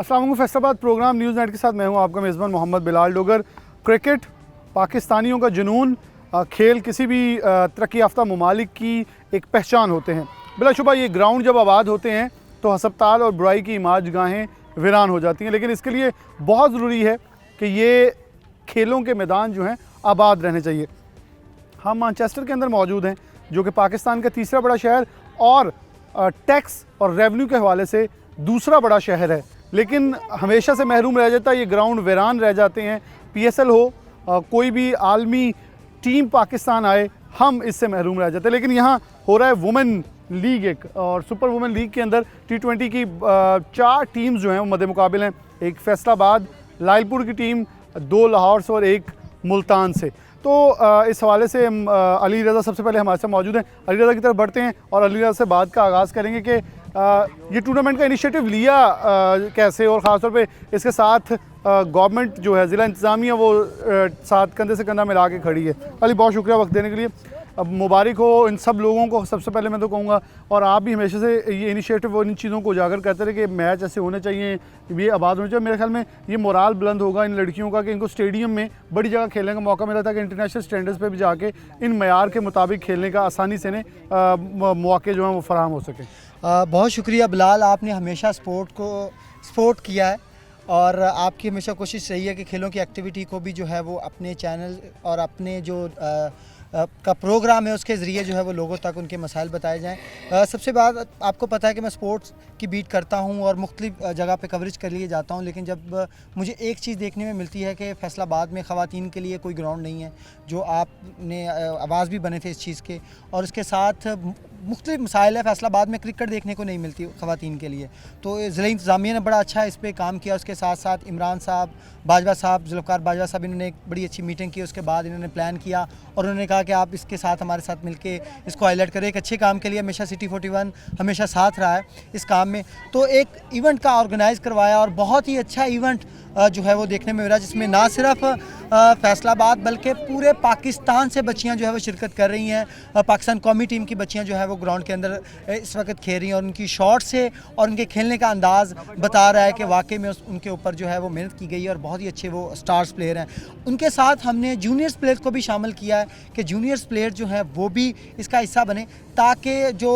अस्सलाम वालेकुम। Faisalabad programme news net के साथ मैं हूं आपका मेज़बान मोहम्मद बिलाल डोगर। क्रिकेट पाकिस्तानियों का जुनून, खेल किसी भी तरक्की याफ्ता ममालिक की एक पहचान होते हैं। बिलाशुबा ये ग्राउंड जब आबाद होते हैं तो हस्पताल और बुराई की इमाज गाहें वीरान हो जाती हैं, लेकिन इसके लिए बहुत ज़रूरी है कि ये खेलों के मैदान जो हैं आबाद रहने चाहिए। हम मैनचेस्टर के अंदर मौजूद हैं जो कि पाकिस्तान का तीसरा बड़ा शहर और टैक्स और रेवेन्यू के हवाले से दूसरा बड़ा शहर है, लेकिन हमेशा से महरूम रह जाता है। ये ग्राउंड वीरान रह जाते हैं। PSL हो, कोई भी आलमी टीम पाकिस्तान आए, हम इससे महरूम रह जाते हैं। लेकिन यहाँ हो रहा है वुमेन लीग एक, और सुपर वुमेन लीग के अंदर T20 की 4 टीम्स जो हैं वो मद्दे मुकाबिल हैं। एक फैसलाबाद लालपुर की टीम, 2 लाहौर से और 1 मुल्तान से। तो इस हवाले से अली रज़ा सबसे पहले हमारे साथ मौजूद हैं। अली रज़ा की तरफ बढ़ते हैं और अली रज़ा से बात का आगाज़ करेंगे कि ये टूर्नामेंट का इनिशिएटिव लिया कैसे, और ख़ास तौर पे इसके साथ गवर्नमेंट जो है, ज़िला इंतज़ामिया वो साथ कंधे से कंधा मिला के खड़ी है। अली बहुत शुक्रिया वक्त देने के लिए। अब मुबारक हो इन सब लोगों को, सबसे पहले मैं तो कहूँगा, और आप भी हमेशा से ये इनिशिएटिव और इन चीज़ों को उजागर करते रहे कि मैच ऐसे होने चाहिए, ये आबाद होने चाहिए। मेरे ख्याल में ये मोराल बुलंद होगा इन लड़कियों का कि इनको स्टेडियम में बड़ी जगह खेलने का मौका मिला था कि इंटरनेशनल स्टैंडर्ड्स पे भी जाके इन मयार के मुताबिक खेलने का आसानी से मौके जो हैं वो फराहम हो सकें। बहुत शुक्रिया बिलाल, आपने हमेशा स्पोर्ट को सपोर्ट किया है और आपकी हमेशा कोशिश रही है कि खेलों की एक्टिविटी को भी जो है वो अपने चैनल और अपने जो का प्रोग्राम है उसके ज़रिए जो है वो लोगों तक उनके मसाइल बताए जाएं। सबसे बात, आपको पता है कि मैं स्पोर्ट्स की बीट करता हूं और मुख्तलिफ जगह पे कवरेज कर लिए जाता हूं, लेकिन जब मुझे एक चीज़ देखने में मिलती है कि फैसलाबाद में ख़वातीन के लिए कोई ग्राउंड नहीं है, जो आपने आवाज़ भी बने थे इस चीज़ के, और इसके साथ मुख्तलिफ मसाइल है। फैसलाबाद में क्रिकेट देखने को नहीं मिलती ख़वातीन के लिए, तो ज़िला इंतज़ामिया ने बड़ा अच्छा इस पर काम किया। उसके साथ साथ इमरान साहब, बाजवा साहब, जुल्फ़िकार बाजवा साहब, इन्होंने एक बड़ी अच्छी मीटिंग की। उसके बाद इन्होंने प्लान किया और उन्होंने कहा कि आप इसके साथ हमारे साथ मिलके इसको हाईलाइट करें। एक अच्छे काम के लिए हमेशा सिटी 41 हमेशा साथ रहा है इस काम में, तो एक इवेंट का ऑर्गेनाइज़ करवाया और बहुत ही अच्छा इवेंट जो है वो देखने में मिला, जिसमें ना सिर्फ फैसलाबाद बल्कि पूरे पाकिस्तान से बच्चियां जो है वो शिरकत कर रही हैं। पाकिस्तान कौमी टीम की बच्चियां जो है वो ग्राउंड के अंदर इस वक्त खेल रही हैं और उनकी शॉट से और उनके खेलने का अंदाज़ बता रहा है कि वाकई में उनके ऊपर जो है वो मेहनत की गई है और बहुत ही अच्छे वो स्टार्स प्लेयर हैं। उनके साथ हमने जूनियर्स प्लेयर को भी शामिल किया है कि जूनियर्स प्लेयर जो हैं वो भी इसका हिस्सा बने, ताकि जो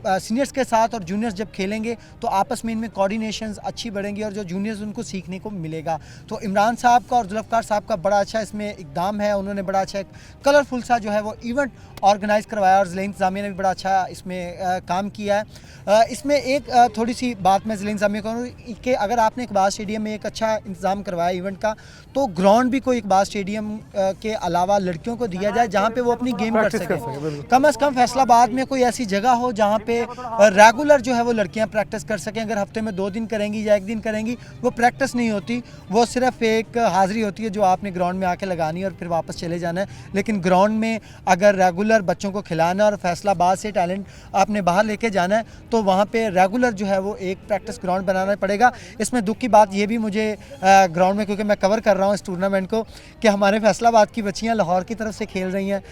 सीनियर्स के साथ और जूनियर्स जब खेलेंगे तो आपस में इनमें कोऑर्डिनेशंस अच्छी बढ़ेंगी और जो जूनियर्स उनको सीखने को मिलेगा। तो इमरान साहब का और जुल्फ़िकार साहब का बड़ा अच्छा इसमें इक़दाम है। उन्होंने बड़ा अच्छा एक कलरफुल सा जो है वो इवेंट ऑर्गेनाइज़ करवाया और ज़िला इंतज़ामिया ने भी बड़ा अच्छा इसमें काम किया है। इसमें एक थोड़ी सी बात मैं ज़िला इंतज़ामिया करूँ कि अगर आपने इकबाल स्टेडियम में एक अच्छा इंतज़ाम करवाया इवेंट का, तो ग्राउंड भी कोई इकबाल स्टेडियम के अलावा लड़कियों को दिया जाए जहाँ पे वो अपनी गेम कर सकें। कम अज़ कम फैसलाबाद में कोई ऐसी जगह हो जहाँ पे रेगुलर जो है वो लड़कियाँ प्रैक्टिस कर सकें। अगर हफ्ते में 2 दिन करेंगी या 1 दिन करेंगी, वो प्रैक्टिस नहीं होती, वो सिर्फ एक हाज़िरी होती है जो आपने ग्राउंड में आके लगानी है और फिर वापस चले जाना है। लेकिन ग्राउंड में अगर रेगुलर बच्चों को खिलाना और फैसलाबाद से टैलेंट आपने बाहर लेके जाना है, तो वहाँ पे रेगुलर जो है वो एक प्रैक्टिस ग्राउंड बनाना पड़ेगा। इसमें दुख की बात ये भी मुझे ग्राउंड में, क्योंकि मैं कवर कर रहा हूँ इस टूर्नामेंट को, कि हमारे फैसलाबाद की बच्चियाँ लाहौर की तरफ से खेल रही हैं,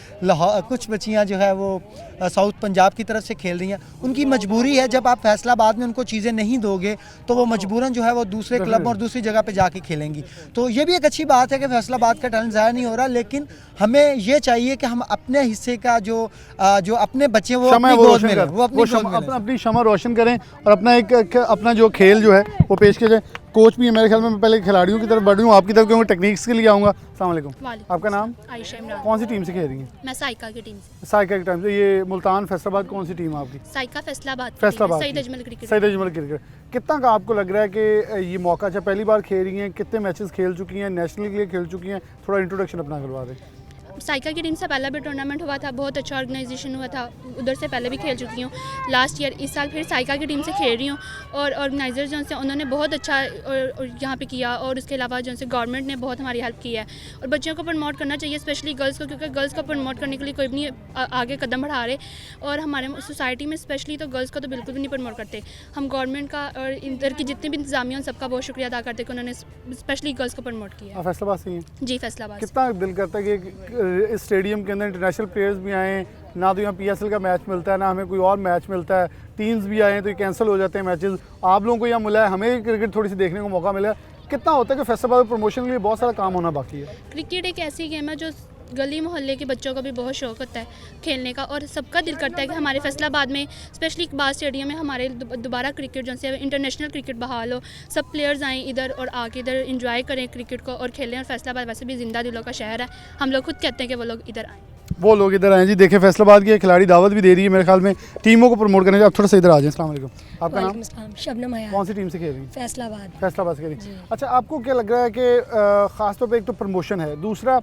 कुछ बच्चियाँ जो है वो साउथ पंजाब की तरफ से खेल रही हैं। उनकी मजबूरी है, जब आप फैसलाबाद में उनको चीज़ें नहीं दोगे तो वो मजबूरन जो है वो दूसरे क्लब और दूसरी जगह पे जाके खेलेंगी। तो ये भी एक अच्छी बात है कि फैसलाबाद का टैलेंट ज़ाया नहीं हो रहा, लेकिन हमें ये चाहिए कि हम अपने हिस्से का जो अपने बच्चे वो अपनी गोद में अपनी शमा रोशन करें और अपना जो खेल जो है वो पेश किया जाए। कोच भी है मेरे ख्याल में। मैं पहले खिलाड़ियों की तरफ बढ़ूँ, आपकी तरफ क्योंकि टेक्निक्स के लिए आऊँगा। अस्सलाम वालेकुम। आपका नाम? आयशा इमरान। कौन सी टीम से खेल रही हैं? मैं साइका की टीम से। साइका की टीम से। ये मुल्तान फैसलाबाद कौन सी टीम है आपकी? साइका फैसलाबाद। सईद अजमल क्रिकेट। कितना का आपको लग रहा है कि ये मौका, अच्छा पहली बार खेल रही हैं, कितने मैचेस खेल चुकी हैं, नेशनल के लिए खेल चुकी हैं, थोड़ा इंट्रोडक्शन अपना करवा दें। साइका की टीम से पहला भी टूर्नामेंट हुआ था, बहुत अच्छा ऑर्गेनाइजेशन हुआ था, उधर से पहले भी खेल चुकी हूँ लास्ट ईयर। इस साल फिर साइका की टीम से खेल रही हूँ और ऑर्गेनाइजर जो से उन्होंने बहुत अच्छा और यहाँ पे किया, और उसके अलावा जो से गवर्नमेंट ने बहुत हमारी हेल्प की है। और बच्चों को प्रमोट करना चाहिए, स्पेशली गर्ल्स को, क्योंकि गर्ल्स को प्रमोट करने के लिए कोई भी नहीं आगे कदम बढ़ा रहे, और हमारे सोसाइटी में स्पेशली तो गर्ल्स को तो बिल्कुल भी नहीं प्रमोट करते। हम गवर्नमेंट का और इधर की जितने भी इंतजामिया हैं सबका बहुत शुक्रिया अदा करते कि उन्होंने स्पेशली गर्ल्स को प्रमोट किया। फैसलाबाद से ही? जी फैसलाबाद। कितना दिल करता है कि इस स्टेडियम के अंदर इंटरनेशनल प्लेयर्स भी आएँ, ना तो यहाँ PSL का मैच मिलता है, ना हमें कोई और मैच मिलता है, टीम्स भी आए हैं तो ये कैंसिल हो जाते हैं मैचेस। आप लोगों को यहाँ मिला है, हमें क्रिकेट थोड़ी सी देखने को मौका मिला है। कितना होता है कि फैसलाबाद प्रमोशन के लिए बहुत सारा काम होना बाकी है? क्रिकेट एक ऐसी गेम है जो गली मोहल्ले के बच्चों को भी बहुत शौक होता है खेलने का, और सबका दिल करता है कि हमारे फैसलाबाद में स्पेशली इकबाल स्टेडियम में हमारे दोबारा क्रिकेट जो से इंटरनेशनल क्रिकेट बहाल हो, सब प्लेयर्स आएँ इधर और आके इधर इंजॉय करें क्रिकेट को और खेलें। और फैसलाबाद वैसे भी ज़िंदा दिलों का शहर है, हम लोग खुद कहते हैं कि वो लोग इधर आएँ। वो लोग इधर आए जी। देखिए फैसलाबाद की एक खिलाड़ी दावत भी दे रही है मेरे ख्याल में टीमों को प्रमोट करने के। आप थोड़ा सा इधर आ जाएं। अस्सलाम वालेकुम, आपका नाम? वालेकुम सलाम, शबनम हयात, कौन सी टीम से खेल रही हैं? फैसलाबाद। फैसलाबाद से खेल रही हैं। अच्छा, आपको क्या लग रहा है कि ख़ास तौर पे एक तो प्रमोशन है, दूसरा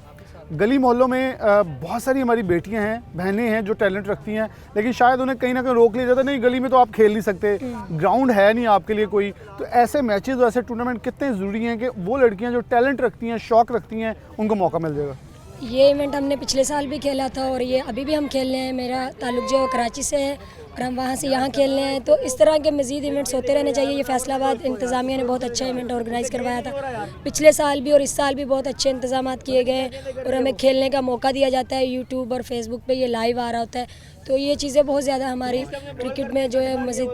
गली मोहल्लों में बहुत सारी हमारी बेटियां हैं, बहनें हैं जो टैलेंट रखती हैं, लेकिन शायद उन्हें कहीं ना कहीं रोक लिया जाता है, नहीं गली में तो आप खेल नहीं सकते, ग्राउंड है नहीं आपके लिए कोई। तो ऐसे मैचेस, ऐसे टूर्नामेंट कितने ज़रूरी हैं कि वो लड़कियां जो टैलेंट रखती हैं, शौक़ रखती हैं, उनको मौका मिल जाएगा? ये इवेंट हमने पिछले साल भी खेला था और ये अभी भी हम खेल रहे हैं। मेरा ताल्लुक जो कराची से है और हम वहाँ से यहाँ खेल रहे हैं, तो इस तरह के मज़ीद इवेंट्स होते रहने चाहिए। ये फैसलाबाद इंतज़ामिया ने बहुत अच्छा इवेंट ऑर्गेनाइज़ करवाया था पिछले साल भी, और इस साल भी बहुत अच्छे इंतजाम किए गए हैं और हमें खेलने का मौका दिया जाता है। यूट्यूब और फेसबुक पे ये लाइव आ रहा होता है, तो ये चीज़ें बहुत ज़्यादा हमारी क्रिकेट में जो है मज़ीद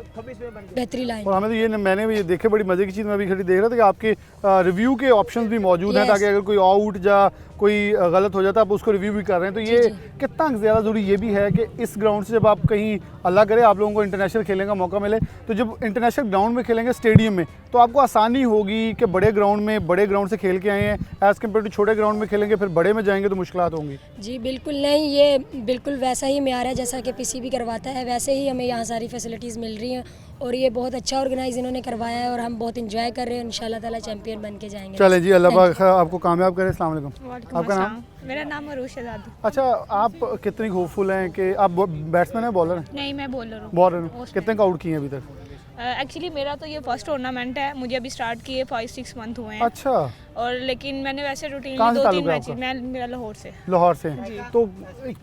बेहतरी लाएँ। और हमें तो ये मैंने भी ये देखे, बड़ी मज़े की चीज़ मैं भी खड़ी देख रहा था कि आपके रिव्यू के ऑप्शंस भी मौजूद हैं, ताकि अगर कोई आउट या कोई गलत हो जाता है आप उसको रिव्यू भी कर रहे हैं। तो ये कितना ज़्यादा ज़रूरी ये भी है कि इस ग्राउंड से जब आप कहीं अल्लाह करे आप लोगों को इंटरनेशनल खेलने का मौका मिले, तो जब इंटरनेशनल ग्राउंड में खेलेंगे स्टेडियम में, तो आपको आसानी होगी कि बड़े ग्राउंड से खेल के आए हैं एज़ कम्पेयर टू छोटे ग्राउंड में खेलेंगे, फिर बड़े में जाएंगे तो मुश्किलात होंगी। जी बिल्कुल नहीं, ये बिल्कुल वैसा ही म्यार है जैसा कि PCB करवाता है, वैसे ही हमें यहाँ सारी फैसिलिटीज़ मिल रही हैं और ये बहुत अच्छा ऑर्गेनाइज इन्होंने करवाया है और हम बहुत इंजॉय कर रहे हैं। इंशाल्लाह ताला चैंपियन बन के जाएंगे। चलें जी, अल्लाह पाक आपको कामयाब करे। अस्सलाम वालेकुम, आपका नाम? मेरा नाम अरूश आज़ाद। अच्छा, आप कितनी होपफुल हैं कि आप बैट्समैन हैं, बॉलर हैं? नहीं, मैं बॉलर हूँ। बॉलर हैं। कितने का आउट किए हैं अभी तक? एक्चुअली मेरा तो ये फर्स्ट टूर्नामेंट है, मुझे अभी स्टार्ट किए 5-6 मंथ हुए हैं। अच्छा, और लेकिन मैंने वैसे रूटीन कहाँ से 2-3 ताल्लुक है मैच, मैं मेरा लाहौर से। लाहौर से। तो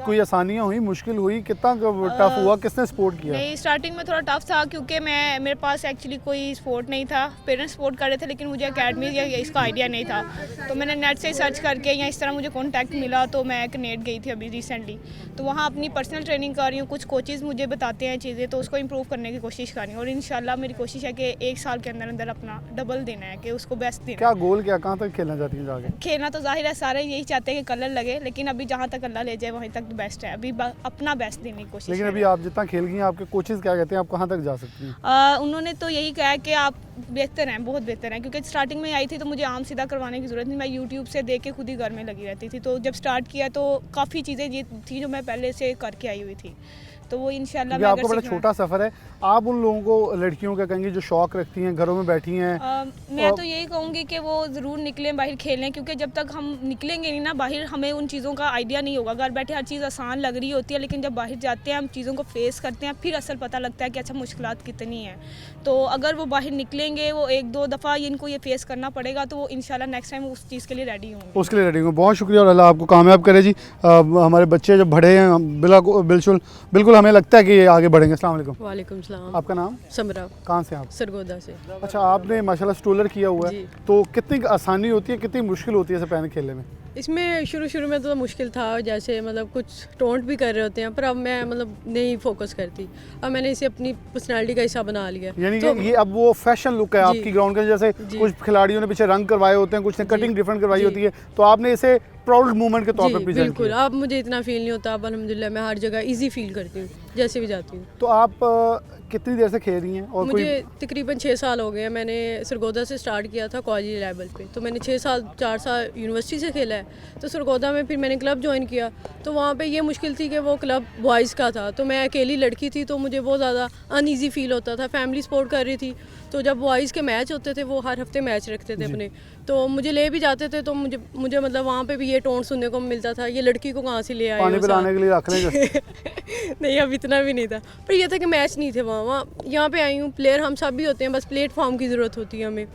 कोई आसानियाँ हुई, मुश्किल हुई, कितना टफ हुआ, किसने सपोर्ट किया? नहीं, स्टार्टिंग में थोड़ा टफ था क्योंकि मेरे पास एक्चुअली कोई सपोर्ट नहीं था। पेरेंट्स सपोर्ट कर रहे थे लेकिन मुझे अकेडमी या इसका आइडिया नहीं था, तो मैंने नेट से सर्च करके या इस तरह मुझे कॉन्टैक्ट मिला, तो मैं एक नेट गई थी अभी रिसेंटली, तो वहाँ अपनी पर्सनल ट्रेनिंग कर रही हूँ। कुछ कोचेज़ मुझे बताते हैं चीज़ें, तो उसको इम्प्रूव करने की कोशिश कर रही हूँ और इंशाल्लाह मेरी कोशिश है कि 1 साल के अंदर अंदर अपना डबल देना है, कि उसको बेस्ट देना। क्या गोल, क्या कहाँ तक खेलना चाहती हैं जाके? खेलना तो जाहिर है सारे यही चाहते हैं कि कलर लगे, लेकिन अभी जहाँ तक अल्लाह ले जाए वहीं तक बेस्ट है। अभी अपना बेस्ट देने की कोशिश। लेकिन अभी आप जितना खेल गई हैं, आपके कोचेज़ क्या कहते हैं, आप कहाँ तक जा सकती हैं? उन्होंने तो यही कहा कि आप बेहतर हैं, बहुत बेहतर हैं, क्योंकि स्टार्टिंग में आई थी तो मुझे आम सीधा करवाने की ज़रूरत नहीं, मैं यूट्यूब से देख के खुद ही घर में लगी रहती थी। तो जब स्टार्ट किया तो काफ़ी चीज़ें ये थी जो मैं पहले से करके आई हुई थी, तो वो इंशाल्लाह मैं आपका बड़ा छोटा सफ़र है। आप उन लोगों को, लड़कियों का कहेंगे जो शौक़ रखती हैं, घरों में बैठी हैं, मैं तो यही कहूँगी कि वो ज़रूर निकलें, बाहर खेलें, क्योंकि जब तक हम निकलेंगे नहीं ना बाहर, हमें उन चीज़ों का आइडिया नहीं होगा। घर बैठे हर चीज़ आसान लग रही होती है, लेकिन जब बाहर जाते हैं हम चीज़ों को फेस करते हैं, फिर असल पता लगता है कि अच्छा मुश्किलात कितनी हैं। तो अगर वो बाहर निकलेंगे, वो 1-2 दफ़ा इनको ये फेस करना पड़ेगा, तो वो इंशाल्लाह नेक्स्ट टाइम उस चीज़ के लिए रेडी होंगे। उसके लिए रेडी होंगे। बहुत शुक्रिया और अल्लाह आपको कामयाब करे जी। हमारे बच्चे जब बड़े हैं बिल्कुल हमें लगता है कि ये आगे बढ़ेंगे। अस्सलाम वालेकुम। वालेकुम सलाम। आपका नाम? समरा। कहाँ से आप? सरगोदा से। अच्छा, आपने माशाल्लाह स्टोलर किया हुआ है, तो कितनी आसानी होती है, कितनी मुश्किल होती है इसे पहले खेलने में? इसमें शुरू में तो मुश्किल था, जैसे मतलब कुछ टोंट भी कर रहे होते हैं, पर अब मैं मतलब नहीं फोकस करती, अब मैंने इसे अपनी पर्सनालिटी का हिस्सा बना लिया। यानी तो कि ये अब वो फैशन लुक है आपकी ग्राउंड का, जैसे कुछ खिलाड़ियों ने पीछे रंग करवाए होते हैं, कुछ ने कटिंग डिफरेंट करवाई होती है, तो आपने इसे प्राउड मूवमेंट के तौर पर प्रेजेंट बिल्कुल किया। अब मुझे इतना फील नहीं होता, अब अल्हम्दुलिल्लाह मैं हर जगह इजी फील करती हूँ जैसे भी जाती हूँ। तो आप कितनी देर से खेल रही हैं? और मुझे तकरीबन 6 साल हो गए हैं। मैंने सरगोदा से स्टार्ट किया था कॉलेज लेवल पे, तो मैंने 6 साल 4 साल यूनिवर्सिटी से खेला है। तो सरगोदा में फिर मैंने क्लब ज्वाइन किया, तो वहाँ पे ये मुश्किल थी कि वो क्लब बॉयज़ का था, तो मैं अकेली लड़की थी, तो मुझे बहुत ज़्यादा अनईज़ी फील होता था। फैमिली सपोर्ट कर रही थी, तो जब बॉयज़ के मैच होते थे वो हर हफ्ते मैच रखते थे अपने, तो मुझे ले भी जाते थे, तो मुझे मतलब वहाँ पे भी ये टोन सुनने को मिलता था, ये लड़की को कहाँ से ले आए पानी पिलाने के लिए रख लेंगे। नहीं, अब इतना भी नहीं था, पर ये था कि मैच नहीं थे वहाँ यहाँ पे आई हूँ। प्लेयर हम सब भी होते हैं, बस प्लेटफॉर्म की ज़रूरत होती है हमें।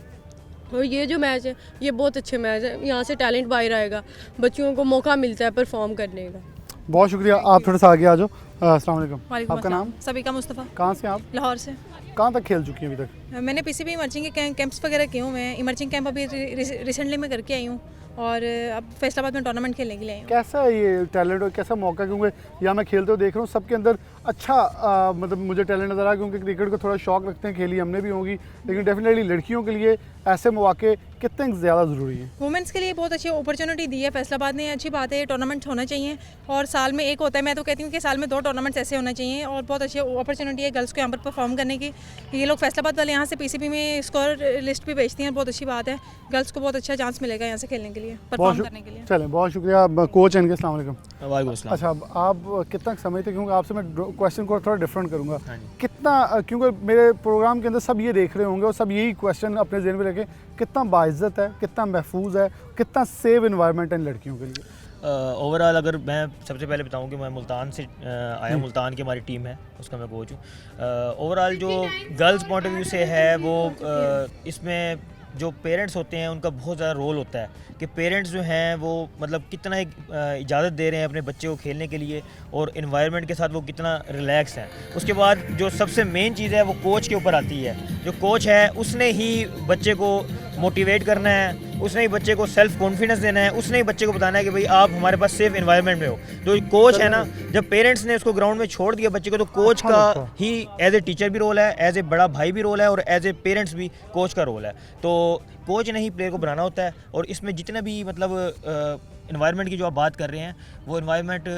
और ये जो मैच है ये बहुत अच्छे मैच है, यहाँ से टैलेंट बाहर आएगा, बच्चों को मौका मिलता है परफॉर्म करने का। बहुत शुक्रिया। आप थोड़ा सा आगे आ जाओ। अस्सलाम वालेकुम। आपका नाम? सबीका मुस्तफ़ा। कहाँ से आप? लाहौर से। कहाँ तक खेल चुकी हैं अभी तक? मैंने PCB इमर्जिंग के कैंप्स वगैरह किए हुए हैं। इमर्जिंग कैंप अभी रिसेंटली में करके आई हूँ, और अब फैसलाबाद में टूर्नामेंट खेलने के लिए आई हूँ। कैसा है ये टैलेंट और कैसा मौका, क्योंकि यहाँ मैं खेलते हुए देख रहा हूँ सबके अंदर अच्छा मतलब मुझे टैलेंट नज़र आया, क्योंकि क्रिकेट को थोड़ा शौक रखते हैं, खेली हमने भी होगी, लेकिन डेफिनेटली लड़कियों के लिए ऐसे मौके कितने ज़्यादा ज़रूरी हैं। वुमेंस के लिए बहुत अच्छी अपॉर्चुनिटी दी है फैसलाबाद ने, अच्छी बात है, टूर्नामेंट होना चाहिए और साल में एक होता है। मैं तो कहती हूँ कि साल में 2 टूर्नामेंट्स ऐसे होना चाहिए और बहुत अच्छी अपॉर्चुनिटी है गर्ल्स को यहाँ पर परफॉर्म करने की। ये लोग फैसलाबाद वाले यहाँ से पीसीबी में स्कोर लिस्ट भी भेजती हैं, बहुत अच्छी बात है। गर्ल्स को बहुत अच्छा चांस मिलेगा यहाँ से खेलने के लिए, परफॉर्म करने के लिए। चलें, बहुत शुक्रिया कोच हैं इनके। अस्सलाम वालेकुम। वालेकुम अस्सलाम। अच्छा, अब आप कितना समझते, क्योंकि आपसे मैं क्वेश्चन को थोड़ा डिफरेंट करूँगा, कितना, क्योंकि मेरे प्रोग्राम के अंदर सब ये देख रहे होंगे और सब यही क्वेश्चन अपने ज़हन में रखें, कितना बाइज़्ज़त है, कितना महफूज है, कितना सेव इन्वायरमेंट है इन लड़कियों के लिए? ओवरऑल अगर मैं सबसे पहले बताऊं कि मैं मुल्तान से आया, मुल्तान की हमारी टीम है, उसका मैं कोच हूँ। ओवरऑल जो गर्ल्स पॉइंट ऑफ व्यू से है वो इसमें जो पेरेंट्स होते हैं उनका बहुत ज़्यादा रोल होता है कि पेरेंट्स जो हैं वो मतलब कितना इजाज़त दे रहे हैं अपने बच्चे को खेलने के लिए और इन्वायरमेंट के साथ वो कितना रिलैक्स है। उसके बाद जो सबसे मेन चीज़ है वो कोच के ऊपर आती है। जो कोच है उसने ही बच्चे को मोटिवेट करना है, उसने ही बच्चे को सेल्फ कॉन्फिडेंस देना है, उसने ही बच्चे को बताना है कि भाई आप हमारे पास सेफ इन्वायरमेंट में हो। जो कोच है ना, जब पेरेंट्स ने उसको ग्राउंड में छोड़ दिया बच्चे को, तो कोच का ही एज ए टीचर भी रोल है, एज ए बड़ा भाई भी रोल है और एज ए पेरेंट्स भी कोच का रोल है। तो कोच ने ही प्लेयर को बनाना होता है और इसमें जितने भी मतलब इन्वायरमेंट की जो आप बात कर रहे हैं वो इन्वायरमेंट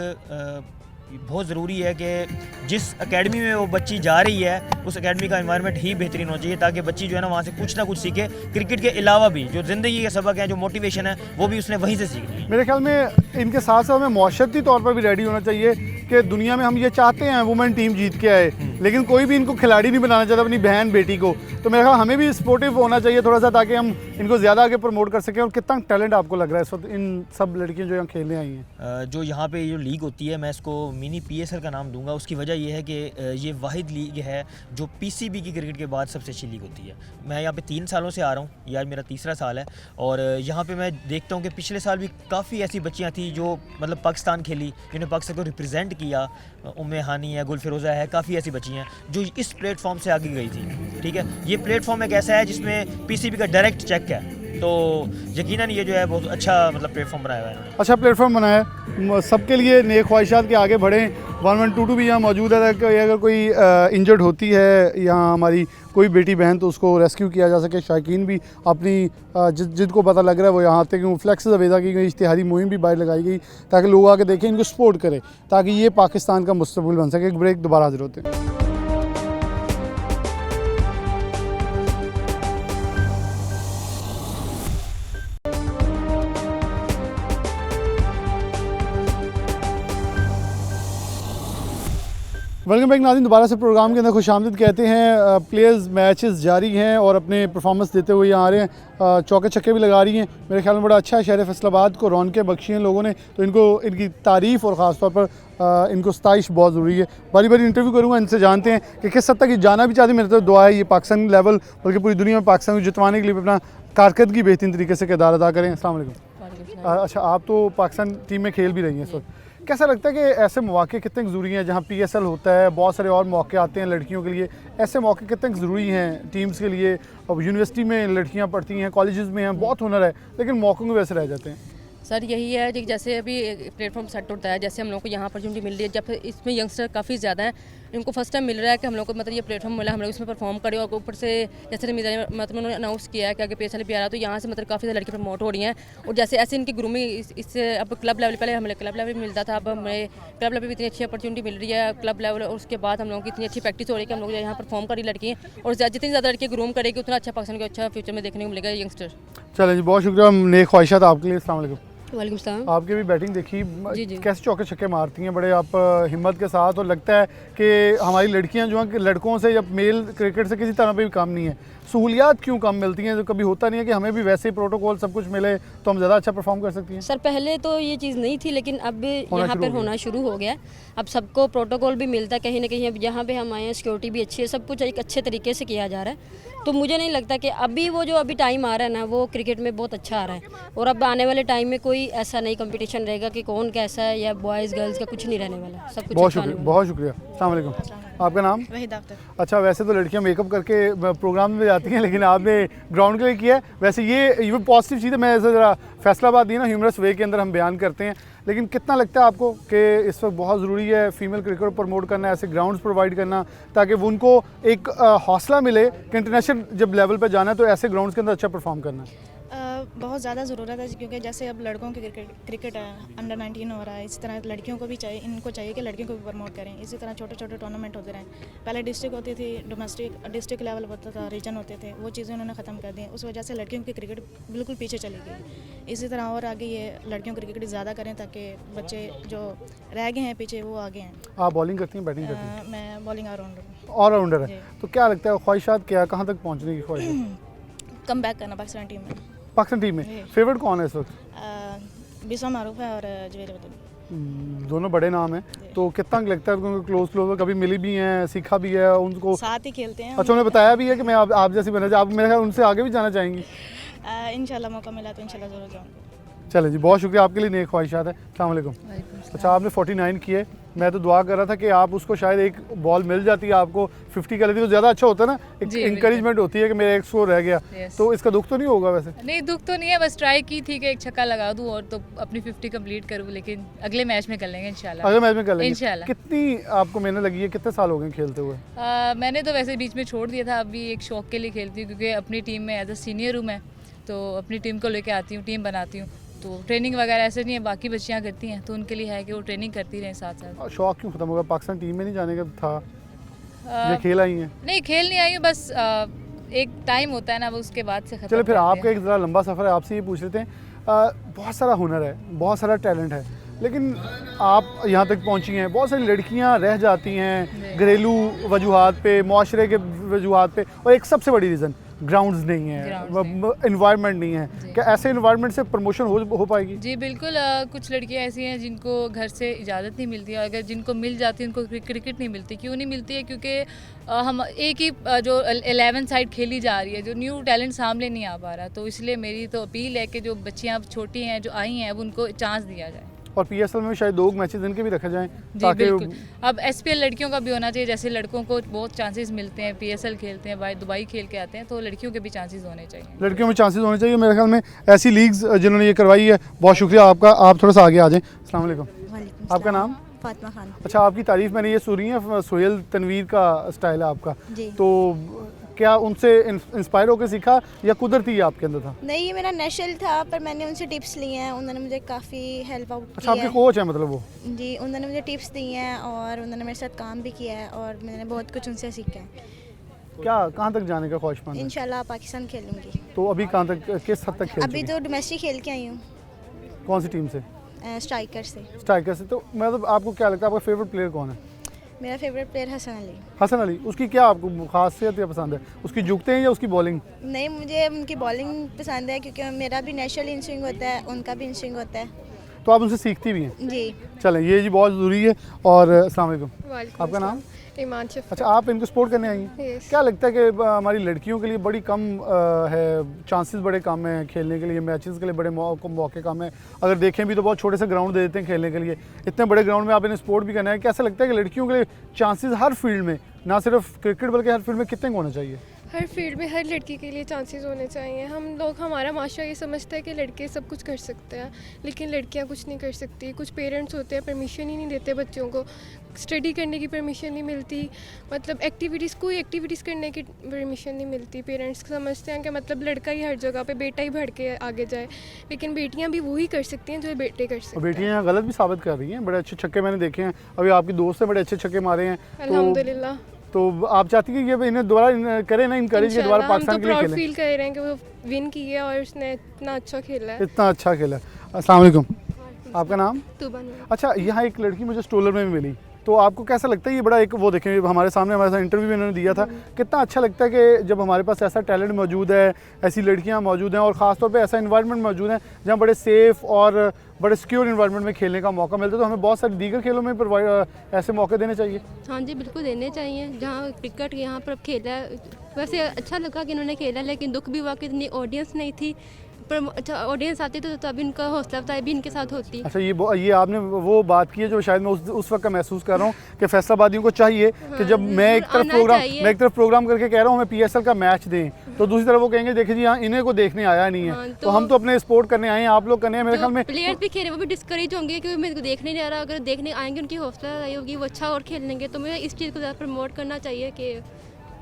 बहुत ज़रूरी है कि जिस एकेडमी में वो बच्ची जा रही है उस एकेडमी का एनवायरनमेंट ही बेहतरीन होना चाहिए, ताकि बच्ची जो है ना वहाँ से कुछ ना कुछ सीखे। क्रिकेट के अलावा भी जो ज़िंदगी के सबक हैं, जो मोटिवेशन है, वो भी उसने वहीं से सीखनी है। मेरे ख्याल में इनके साथ साथ हमें माशरती तौर पर भी रेडी होना चाहिए कि दुनिया में हम ये चाहते हैं वुमेन टीम जीत के आए, लेकिन कोई भी इनको खिलाड़ी नहीं बनाना चाहता अपनी बहन बेटी को। तो मेरे ख्याल हमें भी स्पोर्टिव होना चाहिए थोड़ा सा, ताकि हम इनको ज़्यादा आगे प्रमोट कर सकें। और कितना टैलेंट आपको लग रहा है इस वक्त इन सब लड़कियों जो यहाँ खेलने आई हैं? जो यहाँ पे जो लीग होती है, मैं इसको मिनी PSL का नाम दूंगा। उसकी वजह यह है कि ये वाहिद लीग है जो PCB की क्रिकेट के बाद सबसे अच्छी लीग होती है। मैं यहाँ पे 3 सालों से आ रहा हूँ, ये आज मेरा 3रा साल है और यहाँ पे मैं देखता हूँ कि पिछले साल भी काफ़ी ऐसी बच्चियाँ थी जो मतलब पाकिस्तान खेली, जिन्होंने पाकिस्तान को रिप्रेजेंट किया। उम्मे हानी है, गुल फिरोज़ा है, काफ़ी ऐसी बच्चियाँ जो इस प्लेटफॉर्म से आगे गई थी। ठीक है, ये प्लेटफॉर्म एक ऐसा है जिसमें PCB का डायरेक्ट चेक है, तो यकीनन ये जो है बहुत अच्छा मतलब प्लेटफॉर्म बनाया हुआ है। अच्छा प्लेटफॉर्म बनाया है, सबके लिए नेक ख्वाहिशात के आगे बढ़ें। 1122 भी यहाँ मौजूद है कि अगर कोई इंजर्ड होती है यहाँ हमारी कोई बेटी बहन तो उसको रेस्क्यू किया जा सके। शायकीन भी अपनी जिनको पता लग रहा है वो यहाँ आते हैं, फ्लैक्स अवेदा की गई, इश्तिहारी मुहिम भी बाहर लगाई गई ताकि लोग आके देखें, इनको सपोर्ट करें, ताकि ये पाकिस्तान का मुस्तकबिल बन सके। एक ब्रेक, दोबारा हाजिर होते हैं। वेलकम बैक नाज़रीन, दोबारा से प्रोग्राम के अंदर खुशामदीद कहते हैं। प्लेयर्स मैचेस जारी हैं और अपने परफॉर्मेंस देते हुए यहाँ आ रहे हैं, चौके छक्के भी लगा रही हैं। मेरे ख्याल में बड़ा अच्छा है, शहर फैसलाबाद को रौनकें बख्शी हैं लोगों ने, तो इनको इनकी तारीफ़ और ख़ास तौर पर इनको सताइश बहुत ज़रूरी है। बारी बारी इंटरव्यू करूँगा, इनसे जानते हैं कि किस हद तक ये जाना भी चाहती है। मेरे तो दुआ है ये पाकिस्तान लेवल बल्कि पूरी दुनिया में पाकिस्तान को जितवाने के लिए अपना कारकर्दगी बेहतरीन तरीके से किरदार अदा करें। अस्सलाम वालेकुम। अच्छा, आप तो पाकिस्तान टीम में खेल भी रही हैं इस वक्त, कैसा लगता है कि ऐसे मौके कितने ज़रूरी हैं? जहाँ PSL होता है, बहुत सारे और मौके आते हैं लड़कियों के लिए, ऐसे मौके कितने ज़रूरी हैं टीम्स के लिए? अब यूनिवर्सिटी में लड़कियाँ पढ़ती हैं, कॉलेजेस में हैं, बहुत हुनर है, लेकिन मौक़ों में वैसे रह जाते हैं। सर यही है कि जैसे अभी प्लेटफॉर्म सेट होता है, जैसे हम लोग को यहाँ अपॉर्चुनिटी मिल रही है, जब इसमें यंगस्टर काफ़ी ज़्यादा हैं, इनको फर्स्ट टाइम मिल रहा है कि हम लोग को मतलब ये प्लेटफॉर्म मिला, हम लोग इसमें परफॉर्म करें। और ऊपर से जैसे मतलब उन्होंने अनाउंस किया है कि आगे PSL भी आ रहा है, तो यहाँ से मतलब काफ़ी ज़्यादा लड़की प्रमोट हो रही हैं। और जैसे ऐसे इनकी ग्रूमिंग इससे अब क्लब लेवल, पहले हमें क्लब लेवल मिलता था, अब हमें क्लब लेवल भी इतनी अच्छी अपॉर्चुनिटी मिल रही है क्लब लेवल। और उसके बाद हम लोगों की इतनी अच्छी प्रैक्टिस हो रही है कि हम लोग यहाँ परफॉर्म करी लड़की, और जितनी ज़्यादा लड़की ग्रूम करेगी उतना अच्छा पाकिस्तान को अच्छा फ्यूचर में देखने को मिलेगा यंगस्टर। चलें जी, बहुत शुक्रिया, नेक ख्वाहिशात आपके लिए। अस्सलाम वालेकुम। वालेकुम सलाम। आपकी भी बैटिंग देखी, जी जी। कैसे चौके छक्के मारती हैं, बड़े आप हिम्मत के साथ, और लगता है कि हमारी लड़कियां जो हैं लड़कों से या मेल क्रिकेट से किसी तरह पे भी कम नहीं है। सहूलियात क्यों कम मिलती हैं? तो कभी होता नहीं है कि हमें भी वैसे ही प्रोटोकॉल सब कुछ मिले तो हम ज़्यादा अच्छा परफॉर्म कर सकती हैं? सर पहले तो ये चीज़ नहीं थी, लेकिन अब यहाँ पर होना शुरू हो गया। अब सबको प्रोटोकॉल भी मिलता है कहीं ना कहीं। अब यहाँ पे हम आए हैं, सिक्योरिटी भी अच्छी है, सब कुछ एक अच्छे तरीके से किया जा रहा है। तो मुझे नहीं लगता कि अभी वो जो अभी टाइम आ रहा है ना, वो क्रिकेट में बहुत अच्छा आ रहा है। और अब आने वाले टाइम में कोई कोई ऐसा नहीं कंपटीशन रहेगा कि कौन कैसा है या बॉयज़ गर्ल्स का कुछ नहीं रहने वाला, सब कुछ बहुत अच्छा शुक्रिया, होने बहुत शुक्रिया। अस्सलाम वालेकुम। आपका नाम? वहीद अख्तर। अच्छा, वैसे तो लड़कियां मेकअप करके प्रोग्राम में जाती हैं, लेकिन आपने ग्राउंड के लिए किया है। वैसे ये पॉजिटिव चीज़ है। मैं ऐसा ज़रा फैसलाबाद दी ना ह्यूमरस वे के अंदर हम बयान करते हैं, लेकिन कितना लगता है आपको कि इस वक्त बहुत ज़रूरी है फीमेल क्रिकेट प्रमोट करना, ऐसे ग्राउंड्स प्रोवाइड करना, ताकि वो उनको एक हौसला मिले कि इंटरनेशनल जब लेवल पर जाना है तो ऐसे ग्राउंड्स के अंदर अच्छा परफॉर्म करना है? बहुत ज़्यादा ज़रूरत है, क्योंकि जैसे अब लड़कों के क्रिकेट अंडर 19 हो रहा है, इसी तरह लड़कियों को भी चाहिए, इनको चाहिए कि लड़कियों को भी प्रमोट करें। इसी तरह छोटे छोटे टूर्नामेंट होते रहें। पहले डिस्ट्रिक्ट होती थी, डिस्ट्रिक्ट लेवल होता था, रीजन होते थे, वो चीज़ें उन्होंने ख़त्म कर दी। उस वजह से लड़कियों की क्रिकेट बिल्कुल पीछे चली गई। इसी तरह और आगे ये लड़कियों की क्रिकेट ज़्यादा करें ताकि बच्चे जो रह गए हैं पीछे वो आगे हैं। आप बॉलिंग करती हैं, बैटिंग करती हैं? मैं बॉलिंग ऑलराउंडर। ऑलराउंडर है, तो क्या लगता है ख्वाहिशात क्या, कहाँ तक पहुँचने की ख्वाहिश है? कम बैक करना पाकिस्तान टीम में। पाकिस्तान टीम में फेवरेट कौन है इस वक्त? बिस्वा मारूफ है और जवेद बदल। दोनों बड़े नाम हैं, तो कितना लगता है उनको क्लोज कभी मिली भी हैं, सीखा भी है उनको? साथ ही खेलते हैं। अच्छा, उन्हें बताया भी है कि मैं आप जैसी बनना चाहिए, आप मेरे ख्याल उनसे आगे भी जाना चाहेंगी? इंशाल्लाह मौका मिला तो इंशाल्लाह ज़रूर जाऊँगा। चले जी, बहुत शुक्रिया, आपके लिए नेक ख्वाहिशात है। अस्सलाम वालेकुम। अच्छा, आपने 49 किए, मैं तो दुआ कर रहा था कि आप उसको शायद एक बॉल मिल जाती है आपको 50 कर लेती तो ज़्यादा अच्छा होता है ना, एक इंकरेजमेंट होती है कि मेरा एक स्कोर रह गया। तो इसका दुख तो नहीं होगा? वैसे नहीं, दुख तो नहीं है, बस ट्राई की थी कि एक छक्का लगा दूं और तो अपनी 50 कंप्लीट करूं, लेकिन अगले मैच में कर लेंगे इंशाल्लाह। अगले मैच में कर लेंगे इंशाल्लाह। कितनी आपको मेहनत लगी है, कितने साल हो गए खेलते हुए? मैंने तो वैसे बीच में छोड़ दिया था, अभी एक शौक के लिए खेलती हूँ, क्योंकि अपनी टीम में एज अ सीनियर हूँ मैं, तो अपनी टीम को लेकर आती हूँ, टीम बनाती हूँ, तो ट्रेनिंग वगैरह ऐसे नहीं है, बाकी बच्चियाँ करती हैं, तो उनके लिए है कि वो ट्रेनिंग करती रहें साथ साथ। शौक क्यों खत्म होगा? पाकिस्तान टीम में नहीं जाने का था ये खेल आई हैं? नहीं, खेल नहीं आई हूँ, बस एक टाइम होता है ना, वो उसके बाद से खत्म। चलो फिर कर आपका दिया। एक ज़रा लंबा सफ़र है, आपसे ये पूछ लेते हैं, बहुत सारा हुनर है, बहुत सारा टैलेंट है, लेकिन आप यहाँ तक पहुँची हैं, बहुत सारी लड़कियाँ रह जाती हैं घरेलू वजूहात पे, माशरे के वजूहात पे, और एक सबसे बड़ी रीज़न ग्राउंड्स नहीं है, इन्वायरमेंट नहीं है। क्या ऐसे इन्वायरमेंट से प्रमोशन हो पाएगी? जी बिल्कुल, कुछ लड़कियां ऐसी हैं जिनको घर से इजाज़त नहीं मिलती है, अगर जिनको मिल जाती है उनको क्रिकेट नहीं मिलती। क्यों नहीं मिलती है? क्योंकि हम एक ही जो 11 साइड खेली जा रही है, जो न्यू टैलेंट सामने नहीं आ पा रहा, तो इसलिए मेरी तो अपील है कि जो बच्चियाँ छोटी हैं जो आई हैं, अब उनको चांस दिया जाए। और PSL में शायद 2 मैचेस इनके भी रखे जाएं, जी बिल्कुल। अब SPL लड़कियों का भी होना चाहिए, जैसे लड़कों को बहुत चांसेस मिलते हैं, PSL खेलते हैं, दुबई खेल के आते हैं, तो लड़कियों के भी चांसेस होने चाहिए। लड़कियों में चांसेस होने चाहिए मेरे ख्याल में, ऐसी लीग्स जिन्होंने ये करवाई है। बहुत शुक्रिया आपका, आप थोड़ा सा आगे आ जाएं। अस्सलाम वालेकुम। आपका नाम? फातिमा खान। अच्छा, आपकी तारीफ मैंने ये सुनी है, सोहेल तनवीर का स्टाइल है आपका, तो क्या उनसे इंस्पायर होकर सीखा या कुदरती ही आपके अंदर था? नहीं, ये मेरा नेशनल था, पर मैंने उनसे टिप्स लिए हैं, उन्होंने मुझे काफ़ी हेल्प आउट अच्छा, आपके कोच है मतलब वो? जी, उन्होंने मुझे टिप्स दी हैं और उन्होंने मेरे साथ काम भी किया है और मैंने बहुत कुछ उनसे सीखा है। क्या कहाँ तक जाने का ख्वाहिशमंद है? इंशाल्लाह पाकिस्तान खेलूँगी। तो अभी कहाँ तक, किस हद तक खेल अभी चुकी? तो डोमेस्टिक खेल के आई हूँ। कौन सी टीम से? स्ट्राइकर से। स्ट्राइकर से। तो मतलब आपको क्या लगता है आपका फेवरेट प्लेयर कौन है? मेरा फेवरेट प्लेयर हसन अली। हसन अली, उसकी क्या आपको खासियत या पसंद है? उसकी झुकते हैं या उसकी बॉलिंग? नहीं, मुझे उनकी बॉलिंग पसंद है, क्योंकि मेरा भी नेशनल इन स्विंग होता है, उनका भी इन स्विंग होता है, तो आप उनसे सीखती भी हैं? जी। चलें, ये जी बहुत ज़रूरी है। और अस्सलाम वालेकुम। आपका नाम? ईमान शफीक। अच्छा, आप इनको सपोर्ट करने आई हैं? क्या लगता है कि हमारी लड़कियों के लिए बड़ी कम है, चांसेस बड़े कम हैं खेलने के लिए, मैचेस के लिए बड़े मौके कम हैं? अगर देखें भी तो बहुत छोटे से ग्राउंड दे देते हैं खेलने के लिए, इतने बड़े ग्राउंड में आप इन्हें सपोर्ट भी करना है। कैसा लगता है कि लड़कियों के लिए चांसेस हर फील्ड में, ना सिर्फ क्रिकेट बल्कि हर फील्ड में कितने होना चाहिए? हर फील्ड में हर लड़की के लिए चांसेस होने चाहिए। हमारा माशरा ये समझता है कि लड़के सब कुछ कर सकते हैं, लेकिन लड़कियां कुछ नहीं कर सकती। कुछ पेरेंट्स होते हैं परमिशन ही नहीं देते बच्चों को, स्टडी करने की परमिशन नहीं मिलती, मतलब कोई एक्टिविटीज़ करने की परमिशन नहीं मिलती। पेरेंट्स समझते हैं कि मतलब लड़का ही हर जगह पे, बेटा ही बढ़ के आगे जाए, लेकिन बेटियां भी वही कर सकती हैं जो बेटे कर सकते हैं। बेटियां यहाँ गलत भी साबित कर रही हैं, बड़े अच्छे छक्के मैंने देखे हैं, अभी आपकी दोस्त ने बड़े अच्छे छक्के मारे हैं, अल्हम्दुलिल्लाह। तो आप चाहती हैं कि इन्हें दोबारा करें ना, इनकरेज के दोबारा पाकिस्तान के लिए खेलें? हम तो प्राउड फील कर रहे हैं कि वो विन की है और उसने इतना अच्छा खेला है। इतना अच्छा खेला। अस्सलाम वालेकुम। आपका नाम? तुबा। अच्छा, यहाँ एक लड़की मुझे स्टोलर में मिली, तो आपको कैसा लगता है? ये बड़ा एक वो देखें, हमारे सामने हमारे साथ इंटरव्यू भी इन्होंने दिया था, कितना अच्छा लगता है कि जब हमारे पास ऐसा टैलेंट मौजूद है, ऐसी लड़कियाँ मौजूद हैं और ख़ासतौर पे ऐसा इन्वायरमेंट मौजूद है जहाँ बड़े सेफ़ और बड़े सिक्योर इन्वायरमेंट में खेलने का मौका मिलता है, तो हमें बहुत सारे दीगर खेलों में ऐसे मौके देने चाहिए। हाँ जी, बिल्कुल देने चाहिए। जहाँ क्रिकेट यहाँ पर खेला है, वैसे अच्छा लगा कि इन्होंने खेला, लेकिन दुख भी हुआ कि इतनी ऑडियंस नहीं थी, अच्छा ऑडियंस आती तो तभी इनका हौसला अफजाई भी इनके साथ होती। अच्छा, ये आपने वो बात की है जो शायद मैं उस वक्त का महसूस कर रहा हूँ कि फैसलाबादियों को चाहिए कि जब मैं एक तरफ प्रोग्राम करके कह रहा हूँ हमें PSL का मैच दें, तो दूसरी तरफ वो कहेंगे देखिए जी हाँ इन्हें को देखने आया नहीं है, तो हम तो अपने सपोर्ट करने आए हैं, आप लोग करने हैं। मेरे ख्याल में प्लेयर्स भी खेल वो भी डिस्करेज होंगे क्योंकि मेरे को देखने नहीं आ रहा, अगर देखने आएंगे उनकी हौसला अफजाई होगी, वो अच्छा और खेलेंगे। तो मुझे इस चीज़ को ज़्यादा प्रमोट करना चाहिए कि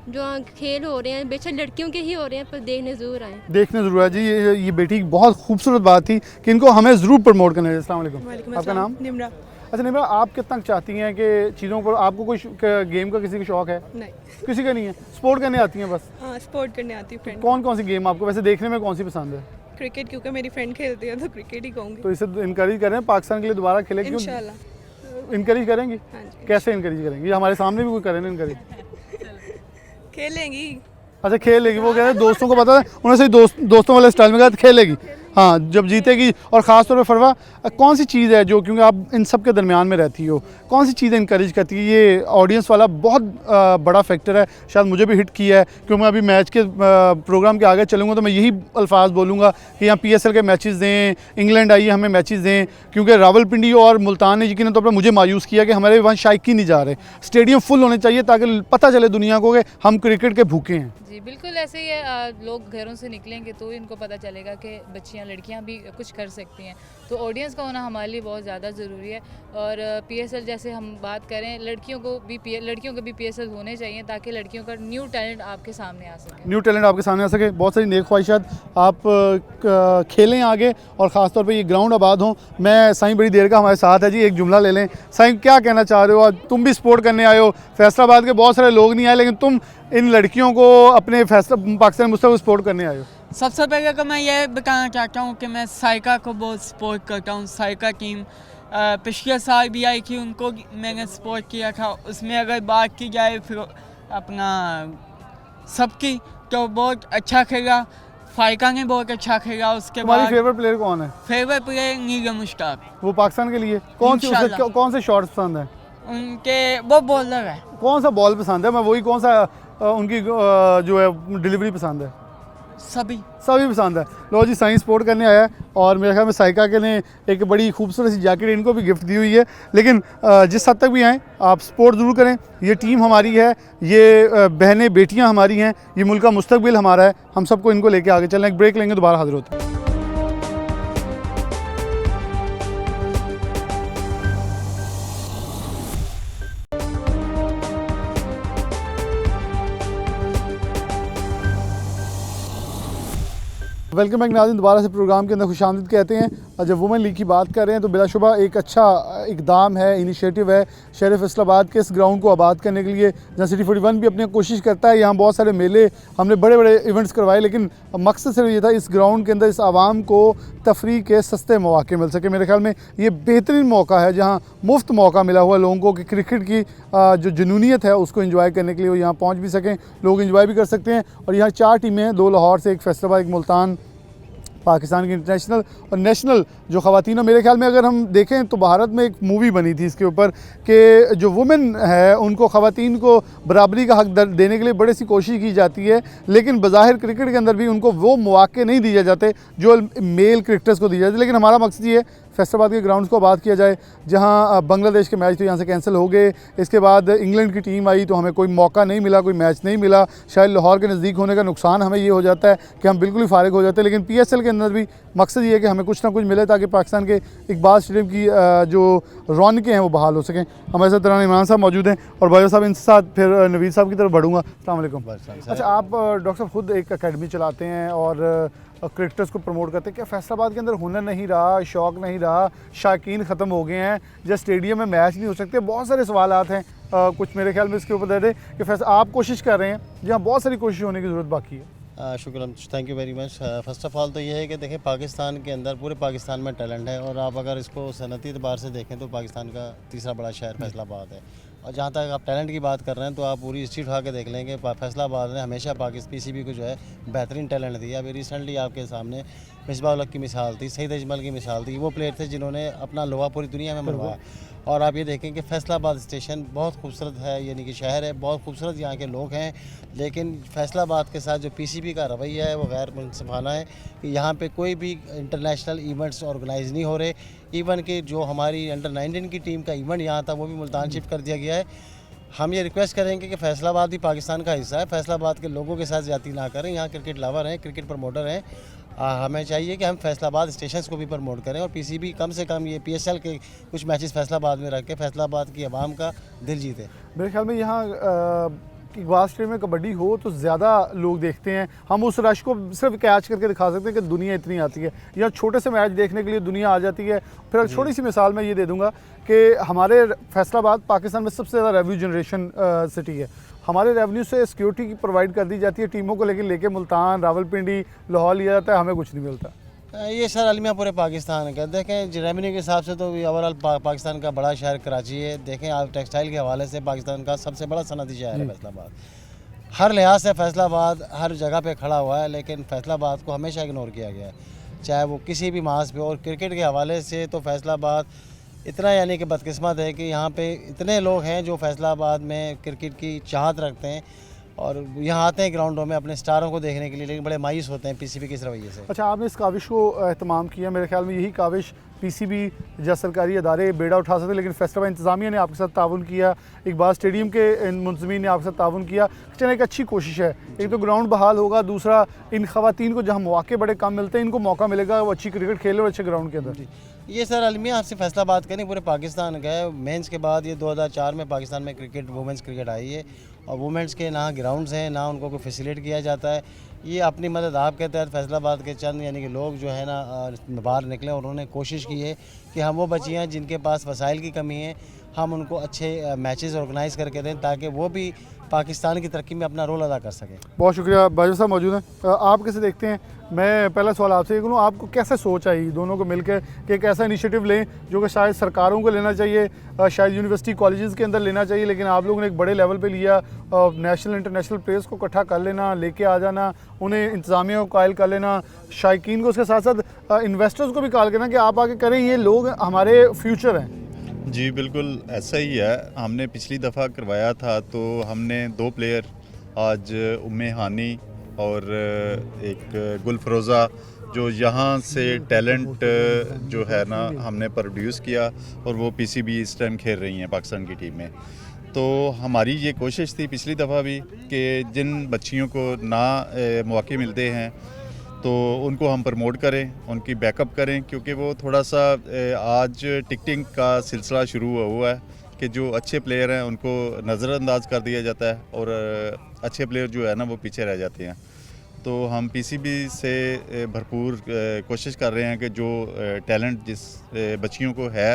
जो खेल हो रहे हैं बेशक लड़कियों के ही हो रहे हैं पर देखने ज़रूर आए, देखने ज़रूर आए जी। ये बेटी बहुत खूबसूरत बात थी कि इनको हमें ज़रूर प्रमोट करना है। अस्सलाम वालेकुम, आपका नाम? निम्रा। अच्छा निम्रा, आप कितना चाहती हैं कि चीज़ों पर आपको कोई गेम का किसी का शौक है? नहीं, किसी का नहीं है, स्पोर्ट करने आती हैं बस? हाँ स्पोर्ट करने आती हूँ फ्रेंड। कौन कौन सी गेम आपको वैसे देखने में कौन सी पसंद है? क्रिकेट, क्योंकि मेरी फ्रेंड खेलती है तो क्रिकेट ही कहूँगी। तो इसे इनकरेज करें पाकिस्तान के लिए दोबारा खेले, क्यों इंशाल्लाह इनकरेज करेंगी? हाँ जी, कैसे इनकरेज करेंगी? ये हमारे सामने भी कोई करे ना इनकरेज। खेलेंगी। अच्छा खेलेगी, वो कह रहे हैं दोस्तों को पता है, उन्होंने सही दोस्तों वाले स्टाइल में कहा खेलेगी, हाँ जब जीतेगी। और ख़ास तौर पे फरवा कौन सी चीज़ है जो, क्योंकि आप इन सब के दरमियान में रहती हो, कौन सी चीज़ इंकरेज करती है? ये ऑडियंस वाला बहुत बड़ा फैक्टर है, शायद मुझे भी हिट किया है, क्योंकि मैं अभी मैच के प्रोग्राम के आगे चलूँगा तो मैं यही अल्फाज बोलूँगा कि यहाँ PSL के मैचेस दें, इंग्लैंड आइए हमें मैचेस दें, क्योंकि रावलपिंडी और मुल्तान ने यकीनन तौर पर मुझे मायूस किया कि हमारे वहाँ शायकी नहीं जा रहे। स्टेडियम फुल होने चाहिए ताकि पता चले दुनिया को कि हम क्रिकेट के भूखे हैं। जी बिल्कुल ऐसे ही है, लोग घरों से निकलेंगे तो इनको पता चलेगा कि बच्चियां लड़कियां भी कुछ कर सकती हैं, तो ऑडियंस का होना हमारे लिए बहुत ज़्यादा ज़रूरी है। और PSL जैसे हम बात करें, लड़कियों के भी PSL होने चाहिए ताकि लड़कियों का न्यू टैलेंट आपके सामने आ सके। न्यू टैलेंट आपके सामने आ सके। बहुत सारी नेक ख्वाहिशात, आप खेलें आगे और ख़ास तौर पे ये ग्राउंड आबाद हों। मैं साईं बड़ी देर का हमारे साथ है जी, एक जुमला ले लें। साईं क्या कहना चाह रहे हो? आज तुम भी सपोर्ट करने आए हो, फैसलाबाद के बहुत सारे लोग नहीं आए, लेकिन तुम इन लड़कियों को अपने पाकिस्तान मुस्तक़बिल सपोर्ट करने आए हो। सबसे पहले तो मैं ये बताना चाहता हूँ कि मैं साइका को बहुत सपोर्ट करता हूँ। साइका टीम पिछले साल भी आई थी, उनको मैंने सपोर्ट किया था। उसमें अगर बात की जाए फिर अपना सबकी, तो बहुत अच्छा खेला। फाइका ने बहुत अच्छा खेला। उसके बाद तुम्हारी फेवरेट प्लेयर कौन है? फेवरेट प्लेयर नीलम मुश्ताक। वो पाकिस्तान के लिए कौन से शॉट्स पसंद है उनके? वो बॉलर है। कौन सा बॉल पसंद है? मैं वही, कौन सा उनकी जो है डिलीवरी पसंद है? सभी पसंद है। लो जी, साइंस सपोर्ट करने आया है और मेरे ख्याल में साइका के ने एक बड़ी खूबसूरत सी जैकेट इनको भी गिफ्ट दी हुई है। लेकिन जिस हद तक भी आएँ आप सपोर्ट ज़रूर करें। ये टीम हमारी है, ये बहनें बेटियां हमारी हैं, ये मुल्क का मुस्तकबिल हमारा है। हम सबको इनको लेके आगे चलें। एक ब्रेक लेंगे, दोबारा हाजिर होते हैं। वेलकम बैक नाज़रीन, दोबारा से प्रोग्राम के अंदर खुशामदीद कहते हैं। और जब वुमेन लीग की बात कर रहे हैं तो बिलाशुबा एक अच्छा इकदाम है, इनिशिएटिव है शहर फैसलाबाद के इस ग्राउंड को आबाद करने के लिए, जहाँ सिटी 41 भी अपनी कोशिश करता है। यहाँ बहुत सारे मेले, हमने बड़े बड़े इवेंट्स करवाए, लेकिन मकसद सिर्फ ये था इस ग्राउंड के अंदर इस आवाम को तफरीह के सस्ते मौके मिल सके। मेरे ख्याल में ये बेहतरीन मौका है जहाँ मुफ्त मौका मिला हुआ लोगों को कि क्रिकेट की जो जुनूनियत है उसको एंजॉय करने के लिए वो यहाँ पहुँच भी सकें, लोग एंजॉय भी कर सकते हैं। और यहाँ 4 टीमें हैं, 2 लाहौर से, एक फैसलाबाद, एक मुल्तान, पाकिस्तान की इंटरनेशनल और नेशनल जो ख़वातीन। मेरे ख्याल में अगर हम देखें तो भारत में एक मूवी बनी थी इसके ऊपर कि जो वुमेन है उनको, ख़वातीन को बराबरी का हक देने के लिए बड़ी सी कोशिश की जाती है, लेकिन बज़ाहिर क्रिकेट के अंदर भी उनको वो मौके नहीं दिए जाते जो मेल क्रिकेटर्स को दिए जाते। लेकिन हमारा मकसद ये है फैसलाबाद के ग्राउंड्स को आबाद किया जाए। जहां बांग्लादेश के मैच तो यहाँ से कैंसिल हो गए, इसके बाद इंग्लैंड की टीम आई तो हमें कोई मौका नहीं मिला, कोई मैच नहीं मिला। शायद लाहौर के नज़दीक होने का नुकसान हमें ये हो जाता है कि हम बिल्कुल ही फारिग हो जाते हैं। लेकिन PSL के अंदर भी मकसद ये है कि हमें कुछ ना कुछ मिले ताकि पाकिस्तान के इकबाल स्टेडियम की जो रौनकें हैं वो बहाल हो सकें। हमारे साथ तरान इमरान साहब मौजूद हैं और भाई साहब, इनके साथ फिर नवीद साहब की तरफ बढ़ूँगा। अस्सलाम वालेकुम। अच्छा, आप डॉक्टर साहब खुद एक अकेडमी चलाते हैं और क्रिकेटर्स को प्रमोट करते हैं। क्या फैसलाबाद के अंदर हुनर नहीं रहा, शौक़ नहीं रहा, शायकीन ख़त्म हो गए हैं, जब स्टेडियम में मैच नहीं हो सकते? बहुत सारे सवालात हैं, कुछ मेरे ख्याल में इसके ऊपर दे दें कि आप कोशिश कर रहे हैं जहाँ बहुत सारी कोशिश होने की ज़रूरत बाकी है। शुक्र, thank you very much. First of all तो ये है कि देखें पाकिस्तान के अंदर, पूरे पाकिस्तान में टैलेंट है और आप अगर इसको सनती एतबार से देखें तो पाकिस्तान का तीसरा बड़ा शहर फैसलाबाद है। और जहाँ तक आप टैलेंट की बात कर रहे हैं तो आप पूरी हिस्ट्री उठा के देख लेंगे, फैसलाबाद ने हमेशा पीसीबी को जो है बेहतरीन टैलेंट दिया। अभी रिसेंटली आपके सामने मिसबाह उल हक की मिसाल थी, सईद अजमल की मिसाल थी, वो प्लेयर थे जिन्होंने अपना लोहा पूरी दुनिया में मनवाया। और आप ये देखें कि फैसलाबाद स्टेशन बहुत खूबसूरत है, यानी कि शहर है, बहुत खूबसूरत यहाँ के लोग हैं, लेकिन फैसलाबाद के साथ जो पीसीबी का रवैया है वो गैर मुनसिफाना है कि यहाँ पे कोई भी इंटरनेशनल इवेंट्स ऑर्गेनाइज़ नहीं हो रहे। इवन कि जो हमारी अंडर 19 की टीम का इवेंट यहाँ था वो भी मुल्तान शिफ्ट कर दिया गया है। हम ये रिक्वेस्ट करेंगे कि फैसलाबाद भी पाकिस्तान का हिस्सा है, फैसलाबाद के लोगों के साथ ज़्यादती ना करें। यहाँ क्रिकेट लवर हैं, क्रिकेट प्रमोटर हैं, हमें चाहिए कि हम फैसलाबाद स्टेशंस को भी प्रमोट करें और पीसीबी कम से कम ये पीएसएल के कुछ मैचेस फैसलाबाद में रख के फैसलाबाद की आवाम का दिल जीते। मेरे ख्याल में यहाँ इकबाल स्टेडियम में कबड्डी हो तो ज़्यादा लोग देखते हैं। हम उस रश को सिर्फ कैच करके दिखा सकते हैं कि दुनिया इतनी आती है, या छोटे से मैच देखने के लिए दुनिया आ जाती है। फिर छोटी सी मिसाल मैं ये दे दूंगा कि हमारे फैसलाबाद पाकिस्तान में सबसे ज़्यादा रेवेन्यू जनरेशन सिटी है। हमारे रेवेन्यू से सिक्योरिटी की प्रोवाइड कर दी जाती है टीमों को, लेकिन लेके मुल्तान, रावलपिंडी, लाहौर लिया जाता है, हमें कुछ नहीं मिलता। ये सर अलमिया पूरे पाकिस्तान का देखें, रेवेन्यू के हिसाब से तो ओवरऑल पाकिस्तान का बड़ा शहर कराची है। देखें आप टेक्सटाइल के हवाले से पाकिस्तान का सबसे बड़ा सनती शहर है फैसलाबाद। हर लिहाज से फैसलाबाद हर जगह पे खड़ा हुआ है, लेकिन फैसलाबाद को हमेशा इग्नोर किया गया है, चाहे वो किसी भी मास पे। और क्रिकेट के हवाले से तो फैसलाबाद इतना यानी कि बदकिस्मत है कि यहाँ पे इतने लोग हैं जो फैसलाबाद में क्रिकेट की चाहत रखते हैं और यहाँ आते हैं ग्राउंडों में अपने स्टारों को देखने के लिए, लेकिन बड़े मायूस होते हैं पीसीबी के इस रवैये से। अच्छा, आपने इस काविश को एहतमाम किया, मेरे ख्याल में यही काविश पीसीबी या सरकारी अदारे बेड़ा उठा सकते, लेकिन फैसलाबाद इंतज़ामिया ने आपके साथ ताउन किया, इकबाल स्टेडियम के मुंतज़मीन ने आपके साथ ताउन किया। चलिए एक अच्छी कोशिश है, एक तो ग्राउंड बहाल होगा, दूसरा इन ख़वातीन को जहाँ मौके बड़े कम मिलते हैं इनको मौका मिलेगा वो अच्छी क्रिकेट खेले और अच्छे ग्राउंड के अंदर। ये सर अलमिया आपसे फैसलाबाद करें, पूरे पाकिस्तान का है। मेंस के बाद ये 2004 में पाकिस्तान में क्रिकेट वुमेंस क्रिकेट आई है और वुमेंस के ना ग्राउंड्स हैं ना उनको कोई फैसिलिटेट किया जाता है। ये अपनी मदद आपके तहत फैसलाबाद के चंद यानी कि लोग जो है ना बाहर निकले और उन्होंने कोशिश की है कि हम वो बच्चियाँ जिनके पास वसाइल की कमी है हम उनको अच्छे मैचेस ऑर्गेनाइज़ करके दें ताकि वो भी पाकिस्तान की तरक्की में अपना रोल अदा कर सकें। बहुत शुक्रिया। बाजवा साहब मौजूद हैं, आप कैसे देखते हैं? मैं पहला सवाल आपसे ये करूँ, आपको कैसे सोच आई दोनों को मिलकर कि एक ऐसा इनिशिएटिव लें जो कि शायद सरकारों को लेना चाहिए, शायद यूनिवर्सिटी कॉलेजेस के अंदर लेना चाहिए, लेकिन आप लोगों ने एक बड़े लेवल पे लिया, नेशनल इंटरनेशनल प्लेयर्स को इकट्ठा कर लेना, लेके आ जाना, उन्हें इंतज़ामिया को कायल कर लेना, शायकीन को उसके साथ साथ इन्वेस्टर्स को भी कायल करना कि आप आगे करें, ये लोग हमारे फ्यूचर हैं। जी बिल्कुल ऐसा ही है। हमने पिछली दफ़ा करवाया था तो हमने 2 प्लेयर आज उम्मे हानी और एक गुलफरोज़ा जो यहाँ से टैलेंट जो है ना हमने प्रोड्यूस किया और वो पीसीबी इस टाइम खेल रही हैं पाकिस्तान की टीम में। तो हमारी ये कोशिश थी पिछली दफ़ा भी कि जिन बच्चियों को ना मौके मिलते हैं तो उनको हम प्रमोट करें, उनकी बैकअप करें, क्योंकि वो थोड़ा सा आज टिकटिंग का सिलसिला शुरू हुआ है कि जो अच्छे प्लेयर हैं उनको नज़रअंदाज कर दिया जाता है और अच्छे प्लेयर जो है ना वो पीछे रह जाते हैं। तो हम पीसीबी से भरपूर कोशिश कर रहे हैं कि जो टैलेंट जिस बच्चियों को है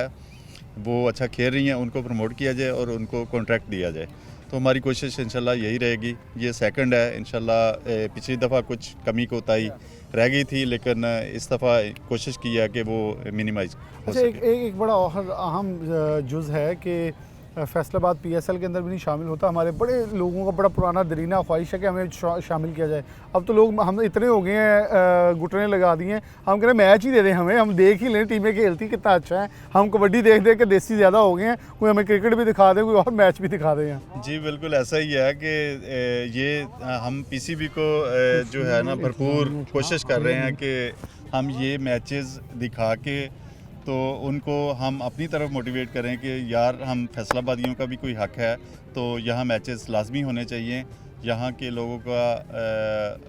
वो अच्छा खेल रही हैं उनको प्रमोट किया जाए और उनको कॉन्ट्रैक्ट दिया जाए। तो हमारी कोशिश इंशाल्लाह यही रहेगी। ये सेकंड है इंशाल्लाह। पिछली दफ़ा कुछ कमी कोताही रह गई थी, लेकिन इस दफ़ा कोशिश की है कि वो मिनिमाइज हो सके। एक बड़ा और अहम जुज़ है कि फैसलाबाद पीएसएल के अंदर भी नहीं शामिल होता। हमारे बड़े लोगों का बड़ा पुराना दरीना ख्वाहिश है कि हमें शामिल किया जाए। अब तो लोग हम इतने हो गए हैं, घुटने लगा दिए हैं, हम कह रहे हैं मैच ही दे दें हमें, हम देख ही लें टीमें खेलती कितना अच्छा है। हम कबड्डी देख देख के देसी ज़्यादा हो गए हैं, कोई हमें क्रिकेट भी दिखा दे, कोई और मैच भी दिखा दें। जी बिल्कुल ऐसा ही है कि ये हम पीसीबी को जो है ना भरपूर कोशिश कर रहे हैं कि हम ये मैचेस दिखा के तो उनको हम अपनी तरफ मोटिवेट करें कि यार हम फैसलाबादियों का भी कोई हक है, तो यहाँ मैचेस लाजमी होने चाहिए। यहाँ के लोगों का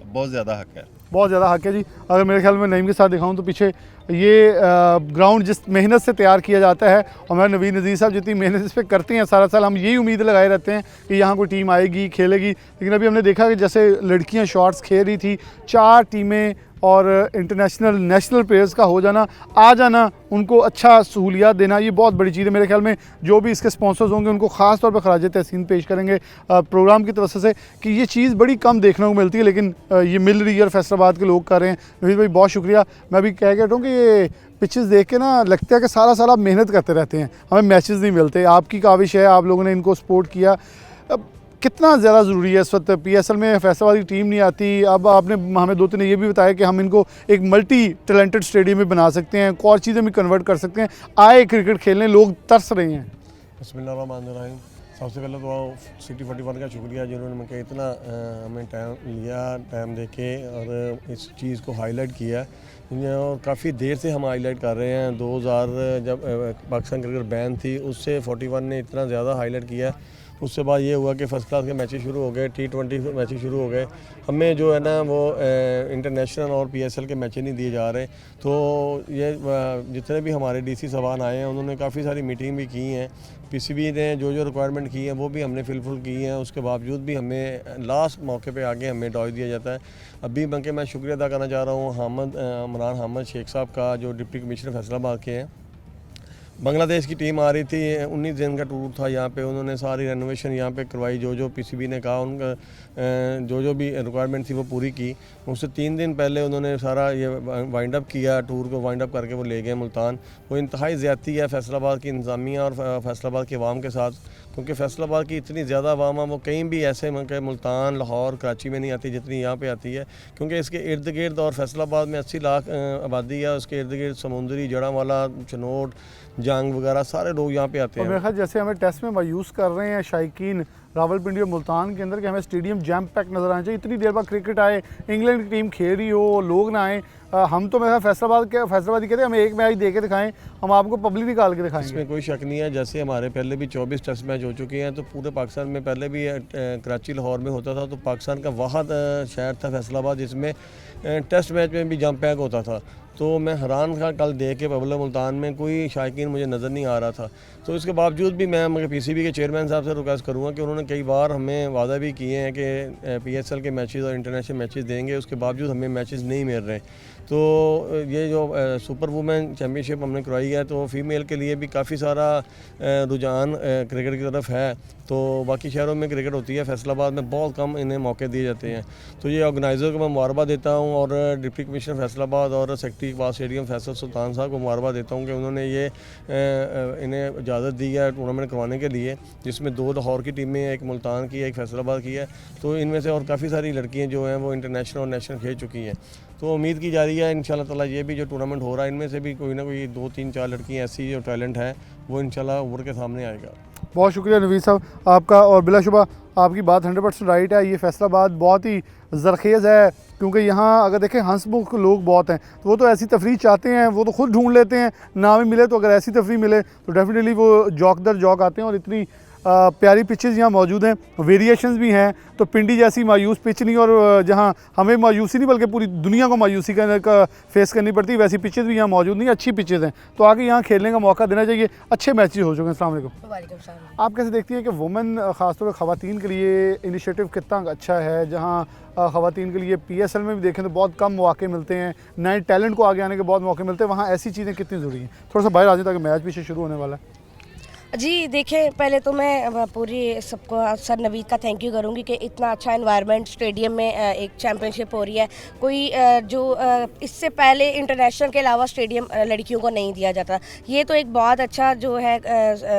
बहुत ज़्यादा हक है, बहुत ज़्यादा हक है जी। अगर मेरे ख्याल में नईम के साथ दिखाऊं तो पीछे ये ग्राउंड जिस मेहनत से तैयार किया जाता है और हमारे नवीन नज़ीर साहब जितनी मेहनत इस पर करते हैं सारा साल, हम यही उम्मीद लगाए रहते हैं कि यहाँ कोई टीम आएगी खेलेगी। लेकिन अभी हमने देखा कि जैसे लड़कियाँ शॉट्स खेल रही थी, 4 टीमें और इंटरनेशनल नेशनल प्लेयर्स का हो जाना, आ जाना, उनको अच्छा सहूलियात देना, ये बहुत बड़ी चीज़ है। मेरे ख्याल में जो भी इसके स्पॉन्सर्स होंगे उनको ख़ास तौर पर खराज तहसीन पेश करेंगे प्रोग्राम की तरफ से कि ये चीज़ बड़ी कम देखने को मिलती है, लेकिन ये मिल रही है और फैसलाबाद के लोग कर रहे हैं। नवीद भाई बहुत शुक्रिया। मैं भी कह के हटूँ कि ये पिचेस देख के ना लगता है कि सारा साल आप मेहनत करते रहते हैं, हमें मैचेस नहीं मिलते। आपकी काविश है, आप लोगों ने इनको सपोर्ट किया, अब कितना ज़्यादा ज़रूरी है इस वक्त? PSL में फैसलाबाद की टीम नहीं आती, अब आपने हमें 2-3 ने ये भी बताया कि हम इनको एक मल्टी टैलेंटेड स्टेडियम में बना सकते हैं, और चीज़ें भी कन्वर्ट कर सकते हैं। आए क्रिकेट खेलने, लोग तरस रहे हैं। बिस्मिल्लाहिर्रहमानिर्रहीम। सबसे पहले तो सिटी 41 का शुक्रिया जिन्होंने मुझे इतना हमें टाइम लिया, टाइम देके और इस चीज़ को हाईलाइट किया, और काफ़ी देर से हम हाईलाइट कर रहे हैं। 2000 जब पाकिस्तान क्रिकेट बैन थी उससे 41 ने इतना ज़्यादा हाईलाइट किया। उससे बाद ये हुआ कि फ़र्स्ट क्लास के मैचेस शुरू हो गए, T20 मैचेस शुरू हो गए। हमें जो है ना वो इंटरनेशनल और PSL के मैचेस नहीं दिए जा रहे। तो ये जितने भी हमारे DC साहबान आए हैं उन्होंने काफ़ी सारी मीटिंग भी की हैं, PCB ने जो रिक्वायरमेंट की है वो भी हमने फुलफिल की हैं। उसके बावजूद भी हमें लास्ट मौके पे आगे हमें डॉज दिया जाता है। अभी बल्कि मैं शुक्रिया अदा करना चाह रहा हूँ इमरान हामिद शेख साहब का, जो डिप्टी कमिश्नर फैसलाबाद के हैं। बांग्लादेश की टीम आ रही थी, 19 दिन का टूर था यहाँ पे, उन्होंने सारी रेनोवेशन यहाँ पे करवाई, जो PCB ने कहा उनका जो भी रिक्वायरमेंट थी वो पूरी की। उससे 3 दिन पहले उन्होंने सारा ये वाइंड अप किया, टूर को वाइंड अप करके वो ले गए मुल्तान। वो इंतहाई ज़्यादती है फैसलाबाद की इंतज़ामिया और फैसलाबाद के अवाम के साथ, क्योंकि फैसलाबाद की इतनी ज़्यादा अवाम है वो कहीं भी ऐसे मुल्तान, लाहौर, कराची में नहीं आती जितनी यहाँ पे आती है, क्योंकि इसके इर्द गिर्द और फैसलाबाद में 80 लाख आबादी है, उसके इर्द गिर्द समुंदरी, जड़ावाला, चनोट, जंग वगैरह सारे लोग यहाँ पे आते हैं। मेरे ख्याल जैसे हमें टेस्ट में मायूस कर रहे हैं शायकीन रावलपिंडी और मुल्तान के अंदर कि हमें स्टेडियम जैम पैक नज़र आना चाहिए। इतनी देर बाद क्रिकेट आए, इंग्लैंड की टीम खेल रही हो, लोग ना आए, हम तो मेरा फैसलाबाद ही कहते हैं हमें एक मैच दे के दिखाएं, हम आपको पब्लिक निकाल के दिखाएंगे। इसमें कोई शक नहीं है। जैसे हमारे पहले भी 24 टेस्ट मैच हो चुके हैं, तो पूरे पाकिस्तान में पहले भी कराची, लाहौर में होता था, तो पाकिस्तान का वाहद शहर था फैसलाबाद जिसमें टेस्ट मैच में भी जंप पैक होता था। तो मैं हैरान था कल देख के पब्लिक मुल्तान में कोई शायकीन मुझे नज़र नहीं आ रहा था। तो इसके बावजूद भी मैं PCB के चेयरमैन साहब से रिक्वेस्ट करूँगा कि उन्होंने कई बार हमें वादा भी किए हैं कि PSL के मैचेस और इंटरनेशनल मैचेस देंगे, उसके बावजूद हमें मैचेस नहीं मिल रहे। तो ये जो सुपर वुमेन चैम्पियनशिप हमने करवाई है, तो फीमेल के लिए भी काफ़ी सारा रुझान क्रिकेट की तरफ है। तो बाकी शहरों में क्रिकेट होती है, फैसलाबाद में बहुत कम इन्हें मौके दिए जाते हैं। तो ये ऑर्गेनाइज़र को मैं मुबारकबाद देता हूँ, और डिप्टी कमिश्नर फैसलाबाद और सेक्रेटरी इकबाल स्टेडियम फैसल सुल्तान साहब को मुबारकबाद देता हूँ कि उन्होंने ये इन्हें इजाज़त दी है टूर्नामेंट करवाने के लिए, जिसमें 2 लाहौर की टीमें, एक मुल्तान की, एक फैसलाबाद की है। तो इनमें से और काफ़ी सारी लड़कियाँ जो हैं वो इंटरनेशनल और नेशनल खेल चुकी हैं। तो उम्मीद की जा रही है इंशाल्लाह ताला ये भी जो टूर्नामेंट हो रहा है इनमें से भी कोई ना कोई 2-3-4 लड़कियाँ ऐसी जो टैलेंट है वो इंशाल्लाह उभर के सामने आएगा। बहुत शुक्रिया नवीद साहब आपका, और बिलाशुबा आपकी बात 100% राइट है। ये फैसलाबाद बहुत ही ज़रखेज़ है, क्योंकि यहाँ अगर देखें हंसमुख लोग बहुत हैं, तो वो तो ऐसी तफरीह चाहते हैं, वो तो खुद ढूंढ लेते हैं, ना भी मिले तो अगर ऐसी तफरीह मिले तो डेफिनेटली वो जौक दर जौक आते हैं। और इतनी प्यारी पिचेस यहाँ मौजूद हैं, वेरिएशंस भी हैं। तो पिंडी जैसी मायूस पिच नहीं, और जहाँ हमें मायूसी नहीं बल्कि पूरी दुनिया को मायूसी का फेस करनी पड़ती, वैसी पिचेस भी यहाँ मौजूद नहीं, अच्छी पिचेस हैं। तो आगे यहाँ खेलने का मौका देना चाहिए। अच्छे मैचेस हो चुके हैं। अस्सलाम वालेकुम। आप कैसे देखती हैं कि वुमेन ख़ासतौर पर ख़वातीन के लिए इनिशिएटिव कितना अच्छा है? जहाँ ख़वातीन के लिए PSL में भी देखें तो बहुत कम मौके मिलते हैं, नए टैलेंट को आगे आने के बहुत मौके मिलते हैं, वहाँ ऐसी चीज़ें कितनी ज़रूरी हैं? थोड़ा सा बाहर आ जाए ताकि मैच पीछे शुरू होने वाला है। जी देखें, पहले तो मैं पूरी सबको सर नवीद का थैंक यू करूँगी कि इतना अच्छा एनवायरनमेंट स्टेडियम में एक चैम्पियनशिप हो रही है। कोई जो इससे पहले इंटरनेशनल के अलावा स्टेडियम लड़कियों को नहीं दिया जाता। ये तो एक बहुत अच्छा जो है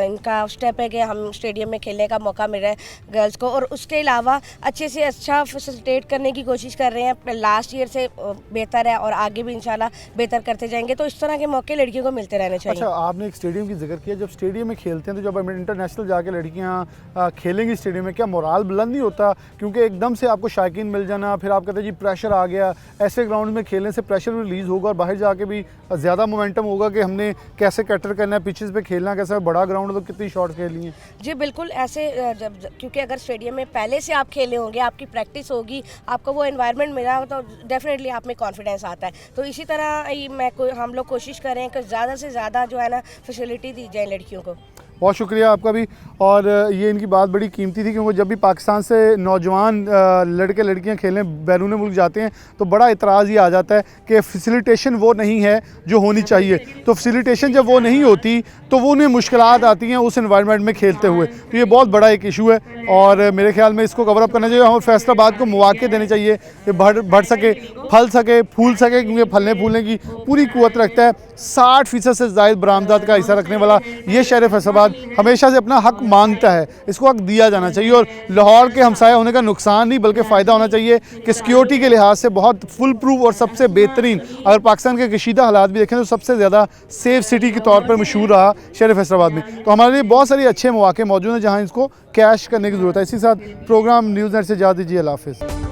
इनका स्टेप है कि हम स्टेडियम में खेलने का मौका मिल रहा है गर्ल्स को, और उसके अलावा अच्छे से अच्छा फैसिलिटेट करने की कोशिश कर रहे हैं। लास्ट ईयर से बेहतर है और आगे भी इंशाल्लाह बेहतर करते जाएंगे। तो इस तरह के मौके लड़कियों को मिलते रहने चाहिए। अच्छा, आपने एक स्टेडियम की जिक्र किया, जब स्टेडियम में खेलते हैं तो जब इंटरनेशनल जाके लड़कियां खेलेंगी स्टेडियम में, क्या मोराल बुलंद नहीं होता? क्योंकि एकदम से आपको शायकीन मिल जाना, फिर आप कहते हैं जी प्रेशर आ गया, ऐसे ग्राउंड में खेलने से प्रेशर रिलीज़ होगा और बाहर जाके भी ज़्यादा मोमेंटम होगा कि हमने कैसे कैटर करना है, पिचेस पे खेलना कैसा है, बड़ा ग्राउंड तो कितनी शॉट खेलनी है। जी बिल्कुल ऐसे क्योंकि अगर स्टेडियम में पहले से आप खेले होंगे, आपकी प्रैक्टिस होगी, आपको वो एनवायरनमेंट मिला तो डेफिनेटली आप में कॉन्फिडेंस आता है। तो इसी तरह हम लोग कोशिश करें कि ज़्यादा से ज़्यादा जो है ना फैसिलिटी दी जाए लड़कियों को। बहुत शुक्रिया आपका भी। और ये इनकी बात बड़ी कीमती थी, क्योंकि जब भी पाकिस्तान से नौजवान लड़के लड़कियां खेलने बैरून मुल्क जाते हैं तो बड़ा इतराज़ ये आ जाता है कि फैसिलिटेशन वो नहीं है जो होनी चाहिए। तो फैसिलिटेशन जब वो नहीं होती तो वो उन्हें मुश्किलात आती हैं उस इन्वायरमेंट में खेलते हुए। तो ये बहुत बड़ा एक इशू है और मेरे ख्याल में इसको कवर अप करना चाहिए। हमें फैसलाबाद को मौके देने चाहिए कि बढ़ सके, फल सके, फूल सके, क्योंकि फलने फूलने की पूरी कुव्वत रखता है। 60% से ज़ायद बरामदात का हिस्सा रखने वाला ये शहर फैसलाबाद हमेशा से अपना हक मांगता है, इसको हक दिया जाना चाहिए। और लाहौर के हमसाया होने का नुकसान नहीं बल्कि फ़ायदा होना चाहिए कि सिक्योरिटी के लिहाज से बहुत फुल प्रूफ और सबसे बेहतरीन, अगर पाकिस्तान के कशीदा हालात भी देखें तो सबसे ज़्यादा सेफ सिटी के तौर पर मशहूर रहा शहर फैसलाबाद में। तो हमारे लिए बहुत सारे अच्छे मौके मौजूद हैं जहाँ इसको कैश करने की ज़रूरत है। इसी साथ प्रोग्राम न्यूज़ नेट से इजाज़त दीजिए। अल्लाह हाफ़िज़।